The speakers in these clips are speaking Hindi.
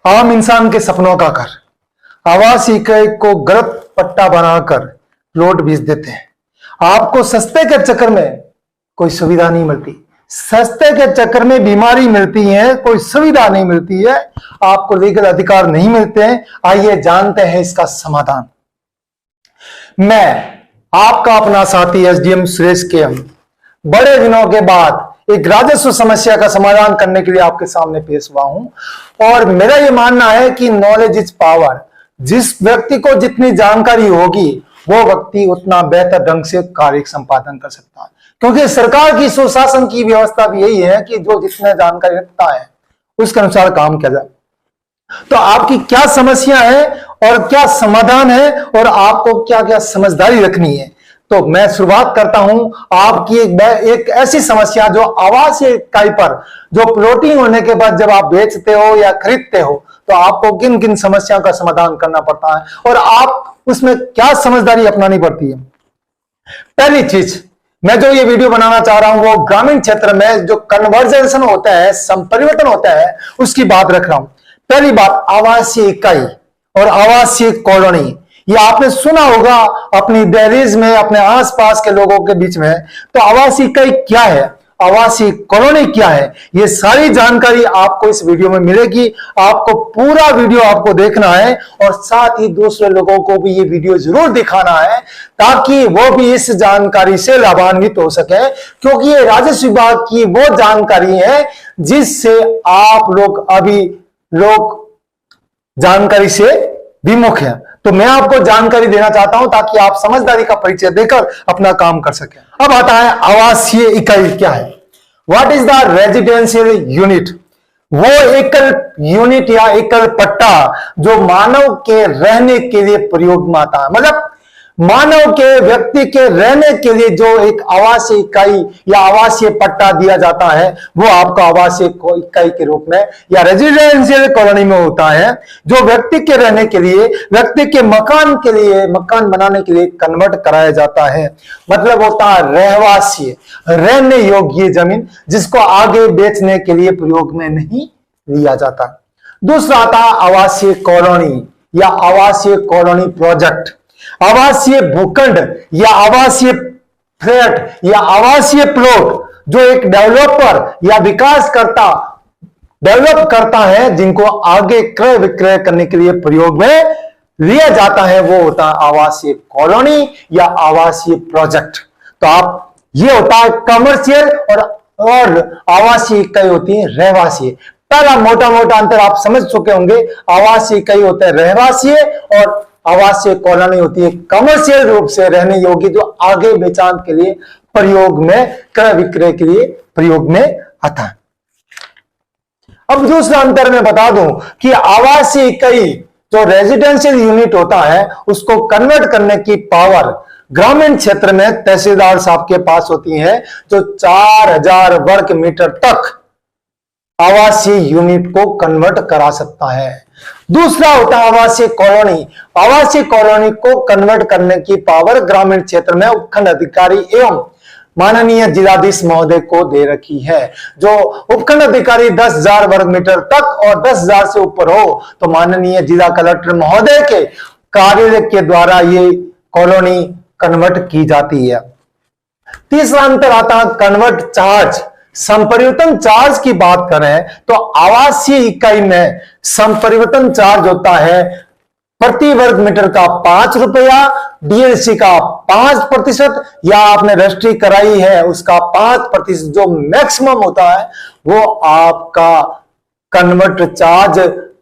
आम इंसान के सपनों का घर, आवास इकाई को गलत पट्टा बनाकर प्लॉट बेच देते हैं। आपको सस्ते के चक्कर में कोई सुविधा नहीं मिलती, सस्ते के चक्कर में बीमारी मिलती है, कोई सुविधा नहीं मिलती है, आपको लीगल अधिकार नहीं मिलते हैं। आइए जानते हैं इसका समाधान। मैं आपका अपना साथी एसडीएम सुरेश के बड़े दिनों के बाद एक राजस्व समस्या का समाधान करने के लिए आपके सामने पेश हुआ हूं। और मेरा यह मानना है कि नॉलेज इज पावर। जिस व्यक्ति को जितनी जानकारी होगी वो व्यक्ति उतना बेहतर ढंग से कार्य संपादन कर सकता है, क्योंकि सरकार की सुशासन की व्यवस्था भी यही है कि जो जितना जानकारी रखता है उसके अनुसार काम किया जाए। तो आपकी क्या समस्या है और क्या समाधान है और आपको क्या क्या समझदारी रखनी है, तो मैं शुरुआत करता हूं आपकी एक ऐसी समस्या जो आवासीय इकाई पर जो प्लॉटिंग होने के बाद जब आप बेचते हो या खरीदते हो तो आपको किन किन समस्याओं का समाधान करना पड़ता है और आप उसमें क्या समझदारी अपनानी पड़ती है। पहली चीज, मैं जो ये वीडियो बनाना चाह रहा हूं वो ग्रामीण क्षेत्र में जो कन्वर्जेंशन होता है, संपरिवर्तन होता है, उसकी बात रख रहा हूं। पहली बात, आवासीय इकाई और आवासीय कॉलोनी। ये आपने सुना होगा अपनी दहलीज में, अपने आसपास के लोगों के बीच में। तो आवासीय इकाई क्या है, आवासीय कॉलोनी क्या है, ये सारी जानकारी आपको इस वीडियो में मिलेगी। आपको पूरा वीडियो आपको देखना है और साथ ही दूसरे लोगों को भी ये वीडियो जरूर दिखाना है ताकि वो भी इस जानकारी से लाभान्वित हो सके, क्योंकि ये राजस्व विभाग की वो जानकारी है जिससे आप लोग जानकारी से विमुख है। तो मैं आपको जानकारी देना चाहता हूं ताकि आप समझदारी का परिचय देकर अपना काम कर सकें। अब आता है आवासीय इकाई क्या है। What is the residential unit. वो एकल यूनिट या एकल पट्टा जो मानव के रहने के लिए प्रयोग में आता है, मतलब मानव के व्यक्ति के रहने के लिए जो एक आवासीय इकाई या आवासीय पट्टा दिया जाता है वो आपका आवासीय इकाई के रूप में या रेजिडेंशियल कॉलोनी में होता है, जो व्यक्ति के रहने के लिए, व्यक्ति के मकान के लिए, मकान बनाने के लिए कन्वर्ट कराया जाता है। मतलब होता है रहवासी, रहने योग्य जमीन जिसको आगे बेचने के लिए प्रयोग में नहीं लिया जाता। दूसरा आता है आवासीय कॉलोनी या आवासीय कॉलोनी प्रोजेक्ट। आवासीय भूखंड या आवासीय फ्लैट या आवासीय प्लॉट जो एक डेवलपर या विकासकर्ता डेवलप करता है, जिनको आगे क्रय विक्रय करने के लिए प्रयोग में लिया जाता है, वो होता है आवासीय कॉलोनी या आवासीय प्रोजेक्ट। तो आप ये होता है कमर्शियल और आवासीय इकाई होती है रहवासी। पहला मोटा मोटा अंतर आप समझ चुके होंगे। आवासीय इकाई होता है रहवासी और आवासीय कॉलोनी होती है कमर्शियल रूप से रहने योग्य जो आगे बेचान के लिए प्रयोग में, क्रय विक्रय के लिए प्रयोग में आता है। अब दूसरा अंतर मैं बता दूं कि आवासीय इकाई जो रेजिडेंशियल यूनिट होता है उसको कन्वर्ट करने की पावर ग्रामीण क्षेत्र में तहसीलदार साहब के पास होती है, जो 4000 वर्ग मीटर तक आवासीय यूनिट को कन्वर्ट करा सकता है। दूसरा होता है आवासीय कॉलोनी। आवासीय कॉलोनी को कन्वर्ट करने की पावर ग्रामीण क्षेत्र में उपखंड अधिकारी एवं माननीय जिलाधीश महोदय को दे रखी है। जो उपखंड अधिकारी 10,000 वर्ग मीटर तक और 10,000 से ऊपर हो तो माननीय जिला कलेक्टर महोदय के कार्यालय के द्वारा ये कॉलोनी कन्वर्ट की जाती है। तीसरा अंतर आता है कन्वर्ट चार्ज। संपरिवर्तन चार्ज की बात करें तो आवासीय इकाई में संपरिवर्तन चार्ज होता है प्रति वर्ग मीटर का 5 रुपया, डीएलसी का 5% या आपने रजिस्ट्री कराई है उसका 5%, जो मैक्सिमम होता है वो आपका कन्वर्ट चार्ज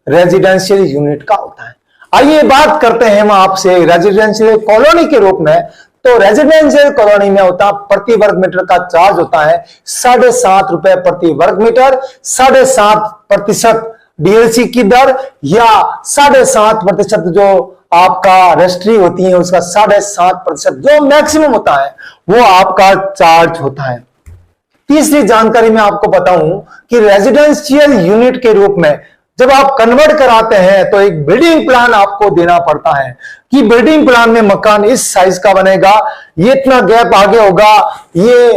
रेजिडेंशियल यूनिट का होता है। आइए बात करते हैं हम आपसे रेजिडेंशियल कॉलोनी के रूप में। तो रेजिडेंशियल कॉलोनी में होता प्रति वर्ग मीटर का चार्ज होता है 7.5 रुपए प्रति वर्ग मीटर, 7.5% डीएलसी की दर या 7.5% जो आपका रजिस्ट्री होती है उसका 7.5% जो मैक्सिमम होता है वो आपका चार्ज होता है। तीसरी जानकारी मैं आपको बताऊं कि रेजिडेंशियल यूनिट के रूप में जब आप कन्वर्ट कराते हैं तो एक बिल्डिंग प्लान आपको देना पड़ता है कि बिल्डिंग प्लान में मकान इस साइज का बनेगा, ये इतना गैप आगे होगा, ये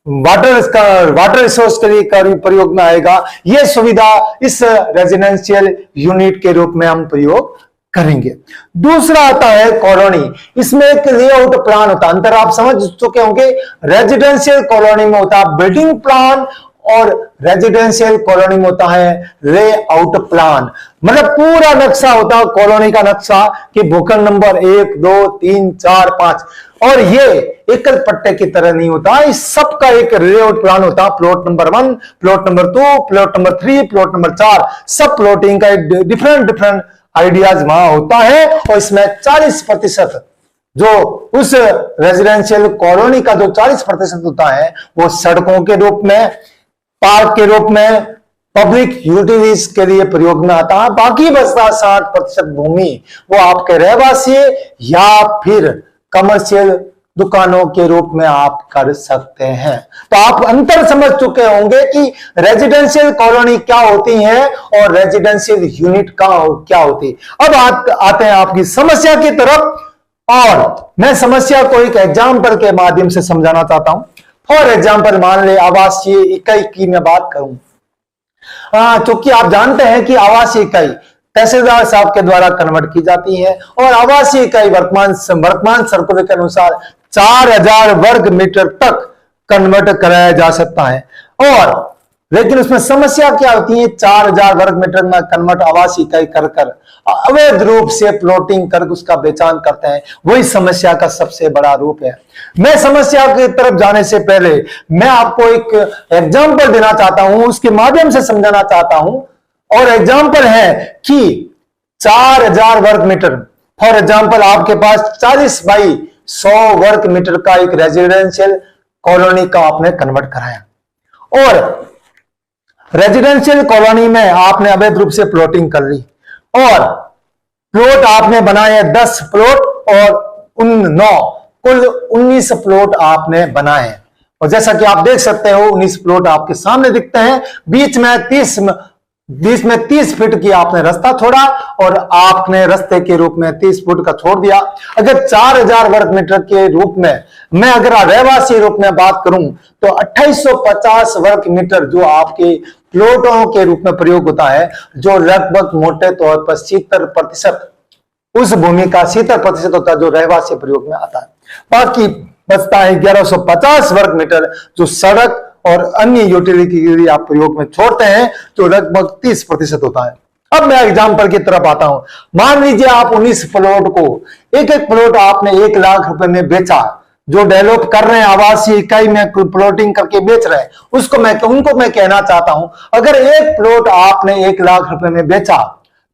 वाटर रिसोर्स के लिए प्रयोग में आएगा। यह सुविधा इस रेजिडेंशियल यूनिट के रूप में हम प्रयोग करेंगे। दूसरा आता है कॉलोनी। इसमें एक लेआउट प्लान होता है। अंतर आप समझ चुके होंगे। रेजिडेंशियल कॉलोनी में होता है बिल्डिंग प्लान और रेजिडेंशियल कॉलोनी में होता है लेआउट प्लान। मतलब पूरा नक्शा होता है कॉलोनी का नक्शा कि भूखंड नंबर 1 2 3 4 5। और ये एकल पट्टे की तरह नहीं होता। इस सब का एक लेआउट प्लान होता है। Plot number 1, plot number 2, plot number 3, plot number 4, सब प्लॉटिंग का डिफरेंट आइडियाज वहां होता है। और इसमें 40% जो उस रेजिडेंशियल कॉलोनी का जो 40% होता है वो सड़कों के रूप में, पार्क के रूप में, पब्लिक यूटिलिटीज के लिए प्रयोग में आता है। बाकी बचता 60% भूमि वो आपके रहवासी या फिर कमर्शियल दुकानों के रूप में आप कर सकते हैं। तो आप अंतर समझ चुके होंगे कि रेजिडेंशियल कॉलोनी क्या होती है और रेजिडेंशियल यूनिट क्या होती है। अब आते हैं आपकी समस्या की तरफ और मैं समस्या को एक एग्जाम्पल के माध्यम से समझाना चाहता हूं। फॉर एग्जाम्पल मान ले आवासीय इकाई की मैं बात करूं। क्योंकि आप जानते हैं कि आवासीय इकाई तहसीलदार साहब के द्वारा कन्वर्ट की जाती है और आवासीय इकाई वर्तमान सर्कुलर के अनुसार 4000 वर्ग मीटर तक कन्वर्ट कराया जा सकता है। और लेकिन उसमें समस्या क्या होती है? 4000 वर्ग मीटर में कन्वर्ट आवासीय इकाई कर अवैध रूप से प्लॉटिंग कर उसका बेचान करते हैं। वही समस्या का सबसे बड़ा रूप है। मैं समस्या की तरफ जाने से पहले मैं आपको एक एग्जाम्पल देना चाहता हूं, उसके माध्यम से समझाना चाहता हूं। और एग्जाम्पल है कि 4000 वर्ग मीटर, फॉर एग्जाम्पल आपके पास 40 बाई 100 वर्ग मीटर का एक रेजिडेंशियल कॉलोनी का आपने कन्वर्ट कराया और रेजिडेंशियल कॉलोनी में आपने अवैध रूप से प्लॉटिंग कर ली और प्लॉट आपने बनाए 10 प्लॉट और 9 कुल 19 प्लॉट आपने बनाए। और जैसा कि आप देख सकते हो 19 प्लॉट आपके सामने दिखते हैं। बीच में 30 फीट की आपने रास्ता छोड़ा और आपने रास्ते के रूप में 30 फुट का छोड़ दिया। अगर 4000 वर्ग मीटर के रूप में मैं अगर रहवासी रूप में बात करूं तो 2850 वर्ग मीटर जो आपके प्लॉटों के रूप में प्रयोग होता है, जो लगभग मोटे तौर पर 70% उस भूमि का 70% होता है जो रहवासी प्रयोग में आता है। बाकी बचता है 1150 वर्ग मीटर जो सड़क और अन्य यूटिलिटी के लिए आप प्रयोग में छोड़ते हैं, जो लगभग 30% होता है। अब मैं एग्जाम्पल की तरफ आता हूं। मान लीजिए आप 19 प्लॉट को एक प्लॉट आपने 1 लाख रुपए में बेचा। जो डेवलप कर रहे हैं आवासीय इकाई में प्लॉटिंग करके बेच रहे हैं उनको मैं कहना चाहता हूं, अगर एक प्लॉट आपने 1 लाख रुपए में बेचा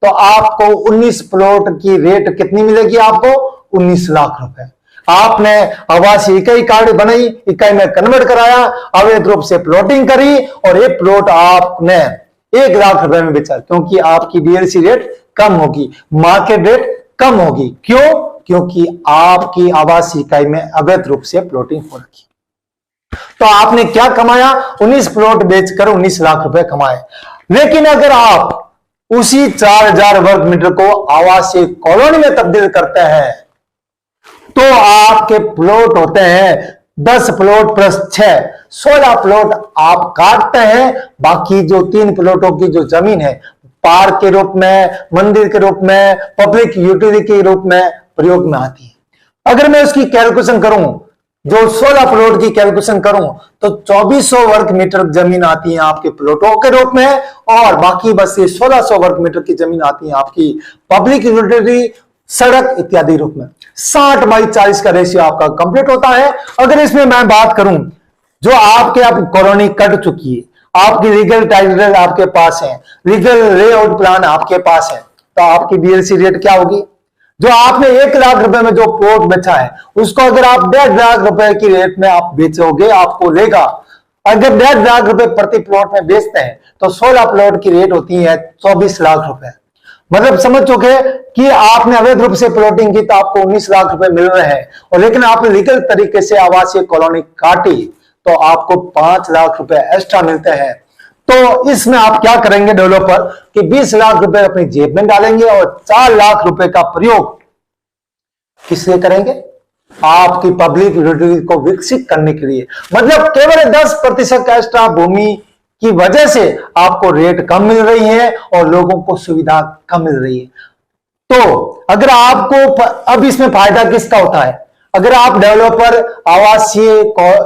तो आपको 19 प्लॉट की रेट कितनी मिलेगी? आपको 19 लाख रुपए। आपने आवासीय इकाई कार्ड बनाई, इकाई में कन्वर्ट कराया, अवैध रूप से प्लॉटिंग करी और ये प्लॉट आपने 1 लाख रुपए में बेचा, क्योंकि आपकी बीएलसी रेट कम होगी, मार्केट रेट कम होगी। क्यों? क्योंकि आपकी आवासीय इकाई में अवैध रूप से प्लॉटिंग हो रखी। तो आपने क्या कमाया? 19 प्लॉट बेचकर 19 लाख रुपए कमाए। लेकिन अगर आप उसी 4000 वर्ग मीटर को आवासीय कॉलोनी में तब्दील करते हैं तो आपके प्लॉट होते हैं 10 प्लॉट प्लस 6, 16 प्लॉट आप काटते हैं। बाकी जो 3 प्लॉटों की जो जमीन है पार्क के रूप में, मंदिर के रूप में, पब्लिक यूटिलिटी के रूप में प्रयोग में आती है। अगर मैं उसकी कैलकुलेशन करूं, जो 16 प्लॉट की कैलकुलेशन करूं तो 2400 वर्ग मीटर जमीन आती है आपके प्लॉटों के रूप में और बाकी बस ये 1600 वर्ग मीटर की जमीन आती है आपकी पब्लिक यूटिलिटी, सड़क इत्यादि रूप में। 60 बाई 40 का रेशियो आपका कंप्लीट होता है। अगर इसमें मैं बात करूं जो आपके आप कॉलोनी कट चुकी है, आपकी लीगल टाइटल आपके पास है, लीगल लेआउट प्लान आपके पास है, तो आपकी बीएलसी रेट क्या होगी? जो आपने 1 लाख रुपए में जो प्लॉट बेचा है उसको अगर आप 1.5 लाख रुपए की रेट में आप बेचोगे, आपको लेगा। अगर 1.5 लाख रुपए प्रति प्लॉट में बेचते हैं तो 16 प्लॉट की रेट होती है 24 लाख रुपए। मतलब समझ चुके कि आपने अवैध रूप से प्लॉटिंग की तो आपको 19 लाख रुपए मिल रहे हैं और लेकिन आपने लीगल तरीके से आवासीय कॉलोनी काटी तो आपको 5 लाख रुपए एक्स्ट्रा मिलते हैं। तो इसमें आप क्या करेंगे डेवलपर कि 20 लाख रुपए अपनी जेब में डालेंगे और 4 लाख रुपए का प्रयोग किससे करेंगे? आपकी पब्लिक यूटिलिटी को विकसित करने के लिए, मतलब केवल 10% एक्स्ट्रा भूमि की वजह से आपको रेट कम मिल रही है और लोगों को सुविधा कम मिल रही है। तो अगर आपको अब इसमें फायदा किसका होता है? अगर आप डेवलपर आवासीय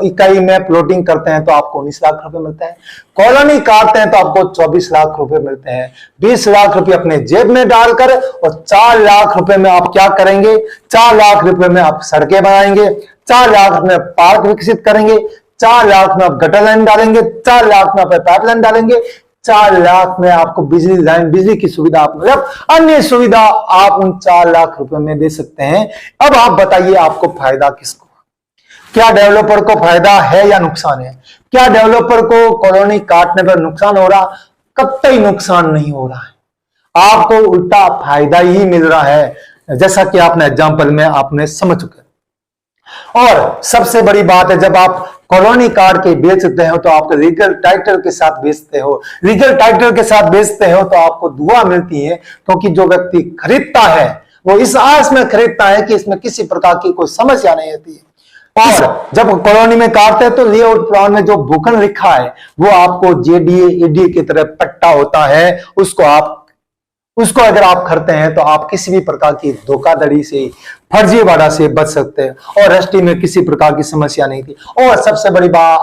इकाई में प्लॉटिंग करते हैं तो आपको 19 लाख रुपए मिलते हैं, कॉलोनी काटते हैं तो आपको 24 लाख रुपए मिलते हैं। 20 लाख रुपए अपने जेब में डालकर और 4 लाख रुपए में आप क्या करेंगे? 4 लाख रुपए में आप सड़कें बनाएंगे, 4 लाख में पार्क विकसित करेंगे, 4 लाख में आप गटर लाइन डालेंगे, 4 लाख में आप पाइपलाइन डालेंगे, 4 लाख में आपको बिजली लाइन, बिजली की सुविधा, आप मतलब अन्य सुविधा आप उन 4 लाख रुपए में दे सकते हैं। अब आप बताइए आपको फायदा किसको? क्या डेवलपर को फायदा है या नुकसान है? क्या डेवलपर को कॉलोनी काटने पर नुकसान हो रहा? कतई नुकसान नहीं हो रहा है, आपको उल्टा फायदा ही मिल रहा है, जैसा कि आपने एग्जाम्पल में आपने समझ चुके। और सबसे बड़ी बात है, जब आप कॉलोनी काट के बेचते हो तो आप लीगल टाइटल के साथ बेचते हो। लीगल टाइटल के साथ बेचते हो तो आपको दुआ मिलती है, क्योंकि जो व्यक्ति खरीदता है वो इस आस में खरीदता है कि इसमें किसी प्रकार की कोई समस्या नहीं होती है। और जब कॉलोनी में काटते हैं तो लेआउट प्लान में जो भूखंड लिखा है वो आपको जेडीए ईडी की तरह पट्टा होता है, उसको अगर आप करते हैं तो आप किसी भी प्रकार की धोखाधड़ी से, फर्जीवाड़ा से बच सकते हैं और रजिस्ट्री में किसी प्रकार की समस्या नहीं थी। और सबसे बड़ी बात,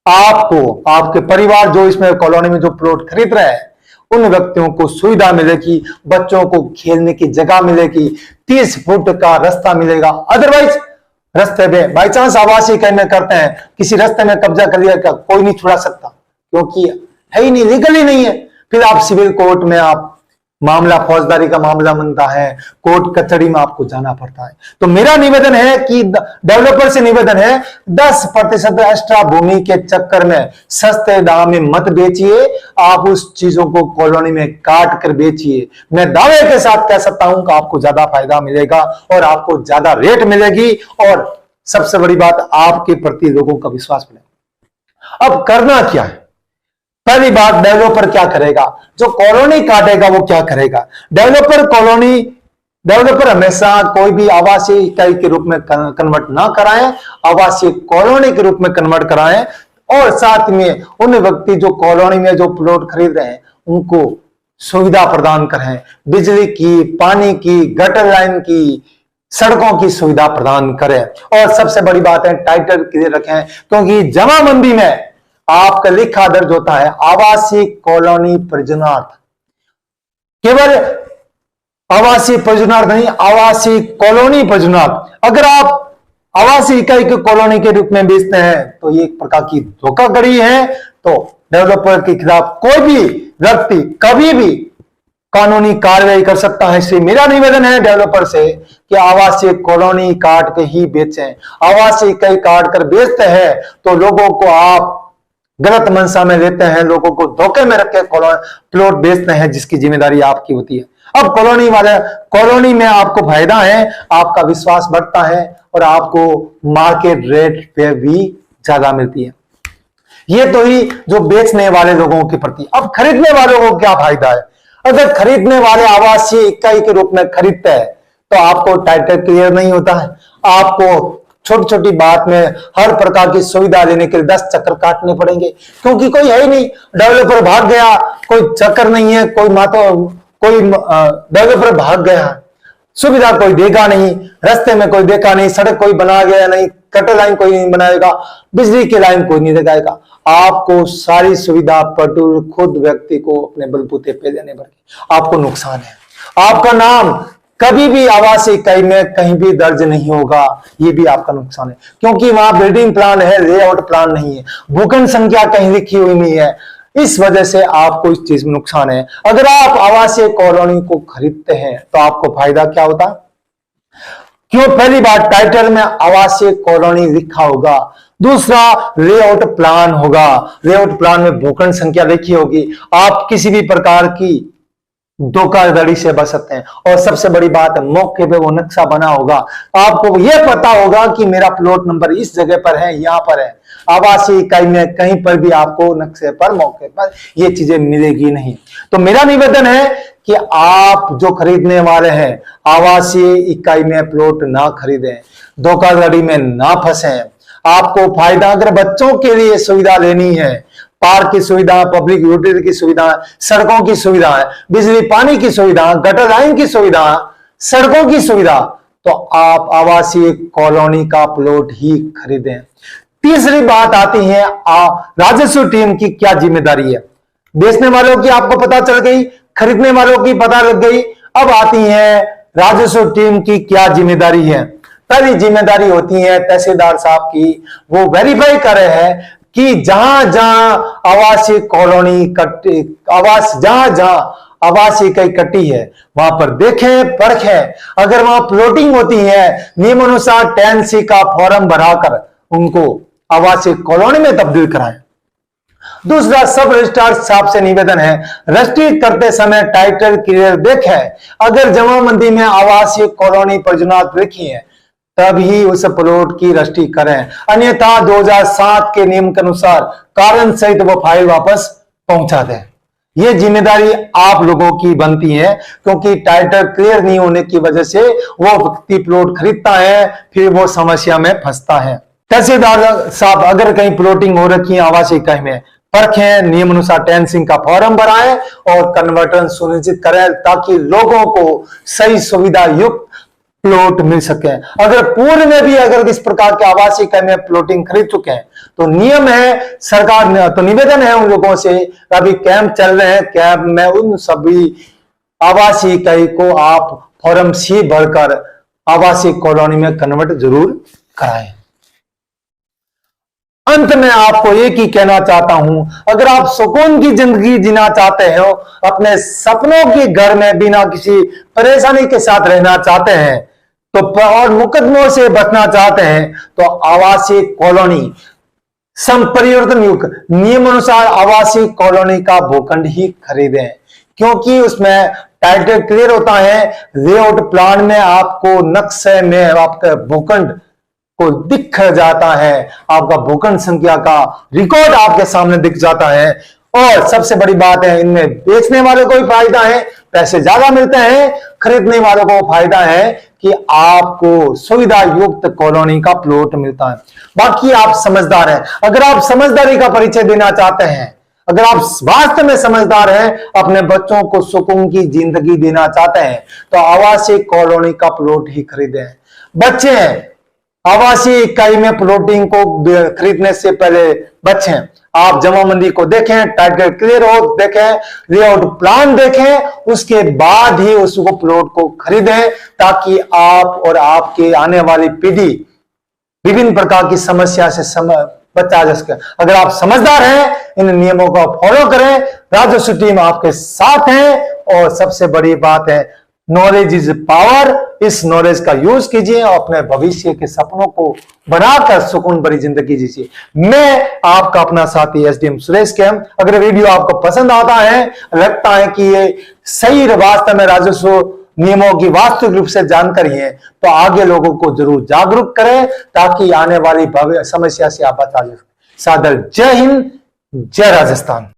आपके परिवार जो इसमें कॉलोनी में जो प्लॉट खरीद रहे हैं उन व्यक्तियों को सुविधा मिलेगी, बच्चों को खेलने की जगह मिलेगी, 30 फुट का रास्ता मिलेगा। अदरवाइज रास्ते में बाई चांस आवासीय इकाई में करते हैं, किसी रास्ते में कब्जा कर लिया, क्या कोई नहीं छुड़ा सकता, क्योंकि है ही नहीं, लीगल ही नहीं है। फिर आप सिविल कोर्ट में आप मामला, फौजदारी का मामला बनता है, कोर्ट कचहरी में आपको जाना पड़ता है। तो मेरा निवेदन है कि डेवलपर से निवेदन है, 10% एक्स्ट्रा भूमि के चक्कर में सस्ते दाम में मत बेचिए, आप उस चीजों को कॉलोनी में काट कर बेचिए। मैं दावे के साथ कह सकता हूं कि आपको ज्यादा फायदा मिलेगा और आपको ज्यादा रेट मिलेगी और सबसे बड़ी बात, आपके प्रति लोगों का विश्वास मिलेगा। अब करना क्या है? पहली बात, डेवलपर क्या करेगा? जो कॉलोनी काटेगा वो क्या करेगा? डेवलपर हमेशा कोई भी आवासीय इकाई के रूप में कन्वर्ट ना कराएं, आवासीय कॉलोनी के रूप में कन्वर्ट कराएं और साथ में उन व्यक्ति जो कॉलोनी में जो प्लॉट खरीद रहे हैं उनको सुविधा प्रदान करें, बिजली की, पानी की, गटर लाइन की, सड़कों की सुविधा प्रदान करें। और सबसे बड़ी बात है, टाइटल क्लियर रखें, क्योंकि जमाबंदी में आपका लिखा दर्ज होता है आवासीय कॉलोनी परियोजनार्थ, केवल आवासीय परियोजनार्थ नहीं, आवासीय कॉलोनी परियोजनार्थ। अगर आप आवासीय इकाई के कॉलोनी के रूप में बेचते हैं तो ये एक प्रकार की धोखाधड़ी है। तो डेवलपर के खिलाफ कोई भी व्यक्ति कभी भी कानूनी कार्रवाई कर सकता है। इसलिए मेरा निवेदन है डेवलपर से कि आवासीय कॉलोनी काट के ही बेचें। आवासीय इकाई काट कर बेचते हैं तो लोगों को आप गलत मंशा में लेते हैं, लोगों को धोखे में रख के प्लॉट बेचते हैं, जिसकी जिम्मेदारी आपकी होती है। अब कॉलोनी में आपको फायदा है, आपका विश्वास बढ़ता है और आपको मार्केट रेट पे भी ज्यादा मिलती है। ये तो ही जो बेचने वाले लोगों के प्रति। अब खरीदने वालों को क्या फायदा है? अगर खरीदने वाले आवासीय इकाई के रूप में खरीदते हैं तो आपको टाइटल क्लियर नहीं होता है, आपको छोटी छोटी बात में हर प्रकार की सुविधा लेने के लिए 10 चक्कर काटने पड़ेंगे, क्योंकि कोई है ही नहीं। डेवलपर भाग गया, कोई चक्कर नहीं है, कोई डेवलपर भाग गया, सुविधा कोई देगा नहीं, रास्ते में कोई देखा नहीं, सड़क कोई बना गया नहीं, कटर लाइन कोई नहीं बनाएगा, बिजली की लाइन कोई नहीं लगाएगा। आपको सारी सुविधा पटूर खुद व्यक्ति को अपने बलबूते पे लेने पड़ेगी, आपको नुकसान है। आपका नाम कभी भी आवासीय इकाई में कहीं भी दर्ज नहीं होगा, ये भी आपका नुकसान है, क्योंकि वहां बिल्डिंग प्लान है, लेआउट प्लान नहीं है, भूखंड संख्या कहीं लिखी हुई नहीं है। इस वजह से आपको इस चीज में नुकसान है। अगर आप आवासीय कॉलोनी को खरीदते हैं तो आपको फायदा क्या होता? क्यों? पहली बात, टाइटल में आवासीय कॉलोनी लिखा होगा, दूसरा लेआउट प्लान होगा, लेआउट प्लान में भूखंड संख्या लिखी होगी, आप किसी भी प्रकार की धोखाधड़ी से बच सकते हैं। और सबसे बड़ी बात है, मौके पे वो नक्शा बना होगा, आपको यह पता होगा कि मेरा प्लॉट नंबर इस जगह पर है, यहां पर है। आवासीय इकाई में कहीं पर भी आपको नक्शे पर, मौके पर ये चीजें मिलेगी नहीं। तो मेरा निवेदन है कि आप जो खरीदने वाले हैं आवासीय इकाई में प्लॉट ना खरीदें, धोखाधड़ी में ना फंसें। आपको फायदा, अगर बच्चों के लिए सुविधा लेनी है, पार्क की सुविधा, पब्लिक यूटिलिटी की सुविधा, सड़कों की सुविधा, बिजली पानी की सुविधा, गटर लाइन की सुविधा, सड़कों की सुविधा, तो आप आवासीय कॉलोनी का प्लॉट ही खरीदें। तीसरी बात आती है राजस्व टीम की क्या जिम्मेदारी है। बेचने वालों की आपको पता चल गई, खरीदने वालों की पता लग गई। अब आती है राजस्व टीम की क्या जिम्मेदारी है। पहली जिम्मेदारी होती है तहसीलदार साहब की, वो वेरीफाई कर रहे हैं कि जहां जहां आवासीय कॉलोनी कट्टी, जहां जहां आवासीय इकाई कट्टी है वहां पर देखें, परखें। अगर वहां प्लॉटिंग होती है, नियमानुसार 10C का फॉर्म भराकर उनको आवासीय कॉलोनी में तब्दील कराएं। दूसरा, सब रजिस्ट्रार साहब से निवेदन है, रजिस्ट्री करते समय टाइटल क्लियर देखें। अगर जमाबंदी में आवासीय कॉलोनी परियोजना लिखी है तभी उस प्लॉट की रजिस्ट्री करें, अन्यथा 2007 के नियम के अनुसार कारण सहित वो फाइल वापस पहुंचा दें। ये जिम्मेदारी आप लोगों की बनती है, क्योंकि टाइटल क्लियर नहीं होने की वजह से वो व्यक्ति प्लॉट खरीदता है, फिर वो समस्या में फंसता है। तहसीलदार साहब अगर कहीं प्लॉटिंग हो रखी है आवासीय इकाई में, परखें, नियम अनुसार 10C का फॉर्म भराएं और कन्वर्टन सुनिश्चित करें ताकि लोगों को सही सुविधा युक्त प्लॉट मिल सके। अगर पूर्व में भी अगर इस प्रकार के आवासीय इकाई में प्लॉटिंग खरीद चुके हैं तो नियम है, सरकार ने तो निवेदन है उन लोगों से, अभी कैंप चल रहे हैं, कैंप में उन सभी आवासीय इकाई को आप फॉर्म C भरकर आवासीय कॉलोनी में कन्वर्ट जरूर कराएं। अंत में आपको एक ही कहना चाहता हूं, अगर आप सुकून की जिंदगी जीना चाहते हो, अपने सपनों के घर में बिना किसी परेशानी के साथ रहना चाहते हैं तो और मुकदमों से बचना चाहते हैं तो आवासीय कॉलोनी संपरिवर्तन युक्त नियमानुसार आवासीय कॉलोनी का भूखंड ही खरीदें, क्योंकि उसमें टाइटल क्लियर होता है। लेआउट प्लान में आपको नक्शे में आपका भूखंड को दिख जाता है, आपका भूखंड संख्या का रिकॉर्ड आपके सामने दिख जाता है। और सबसे बड़ी बात है, इनमें बेचने वालों को भी फायदा है, पैसे ज्यादा मिलते हैं, खरीदने वालों को फायदा है कि आपको सुविधा युक्त कॉलोनी का प्लॉट मिलता है। बाकी आप समझदार हैं, अगर आप समझदारी का परिचय देना चाहते हैं, अगर आप वास्तव में समझदार हैं, अपने बच्चों को सुकून की जिंदगी देना चाहते हैं तो आवासीय कॉलोनी का प्लॉट ही खरीदें। बच्चे हैं, आवासीय इकाई में प्लॉटिंग को खरीदने से पहले बचें। आप जमाबंदी को देखें, टाइटल क्लियर हो देखें, लेआउट प्लान देखें, उसके बाद ही उसको प्लॉट को खरीदें ताकि आप और आपके आने वाली पीढ़ी विभिन्न प्रकार की समस्या से बचा जा सके। अगर आप समझदार हैं, इन नियमों को फॉलो करें, राजस्व टीम आपके साथ है। और सबसे बड़ी बात है, नॉलेज इज पावर। इस नॉलेज का यूज कीजिए और अपने भविष्य के सपनों को बनाकर सुकून भरी जिंदगी जीजिए। मैं आपका अपना साथी SDM सुरेश के। अगर वीडियो आपको पसंद आता है, लगता है कि ये सही वास्तव में राजस्व नियमों की वास्तविक रूप से जानकारी है, तो आगे लोगों को जरूर जागरूक करें ताकि आने वाली समस्या से आप बचा जा सके। सादर जय हिंद, जय राजस्थान।